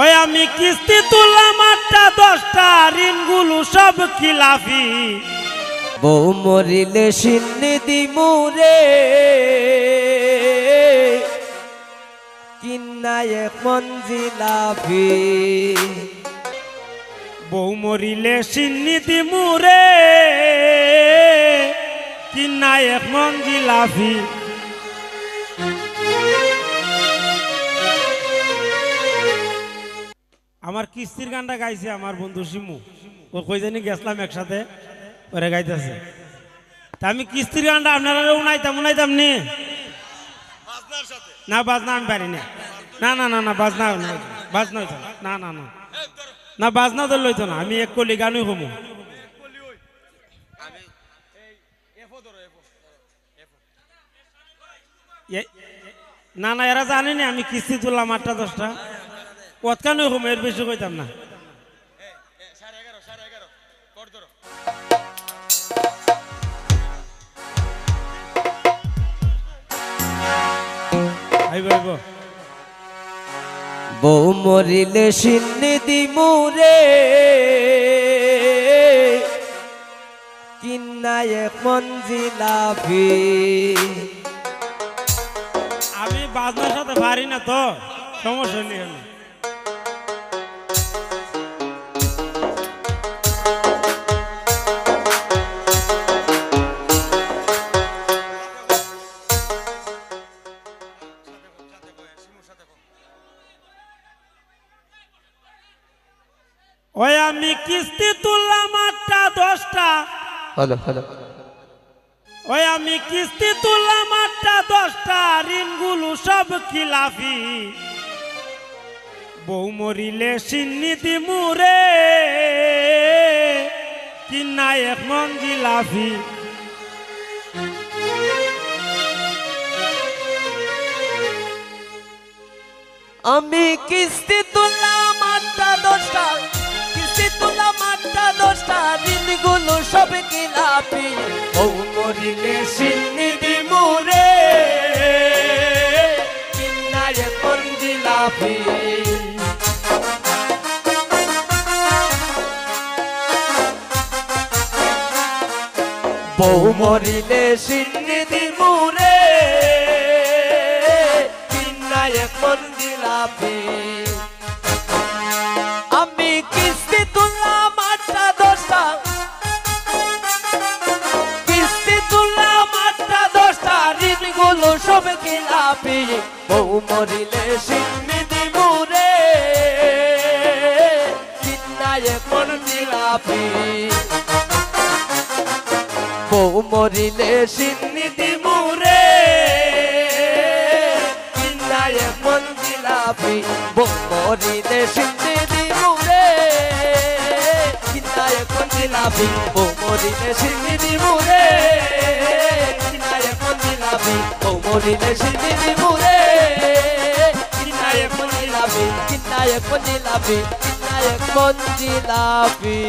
ওই আমি কিস্তি তুললাম 8টা 10টা ঋণগুলো সব খিলাফি বউ মরিলে সিন্নি দিমুরে কিন্না এক মঞ্জিলাফি বউ মরিলে সিন্নি দিমুরে কিন্না এক মঞ্জিলাফি আমার কিস্তির গানটা গাইছে আমার বন্ধু শিমু ও কই জানি গেছলাম একসাথে ওরে গাইতেছে তা আমি কিস্তির গানটা আপনারা উনাইতাম নি না বাজনা আমি পারি না না না না না বাজনা হইতো না না না না বাজনা তো লইতো না আমি এক কলি গানই কমু না না এরা জানেনি আমি কিস্তি তুললাম 8টা 10টা কতখানি কম এর বেশি কইতাম না বউ মরিলে সিন্নি দিমুরে কিন্না এক মঞ্জিলাফি আমি বাজনার সাথে পারি না তো সমস্যা নেই আমি ওই আমি কিস্তি তুললাম 8টা 10টা হ্যালো হ্যালো ওই আমি কিস্তি তুললাম 8টা 10টা ঋণগুলো সব খিলাফি বউ মরিলে সিন্নি দিমুরে কিন্না এক মঞ্জিলাফি আমি কিস্তি তুললাম 8টা 10টা কিস্তি তুললাম 8টা 10টা ঋণগুলো সব খিলাফি বউ মরিলে সিন্নি দিমুরে কিন্না এক মঞ্জিলাফি বউ মরিলে সিন্নি দিমুরে কিন্না এক মঞ্জিলাফি আমি কিস্তি তুললাম 8টা 10টা কিস্তি তুললাম 8টা 10টা ঋণগুলো সব খিলাফি বউ মরিলে সিন্নি দিমুরে কিন্না এক মঞ্জিলাফি বউ মরিলে সিন্নি দিমুরে কিন্না এক মঞ্জিলাফি বউ মরিলে সিন্নি দিমুরে কিন্না এক মঞ্জিলাফি বউ মরিলে সিন্নি দিমুরে কিন্না এক মঞ্জিলাফি বউ মরিলে সিন্নি দিমুরে কিন্না এক মঞ্জিলাফি কিন্না এক মঞ্জিলাফি কিন্না এক মঞ্জিলাফি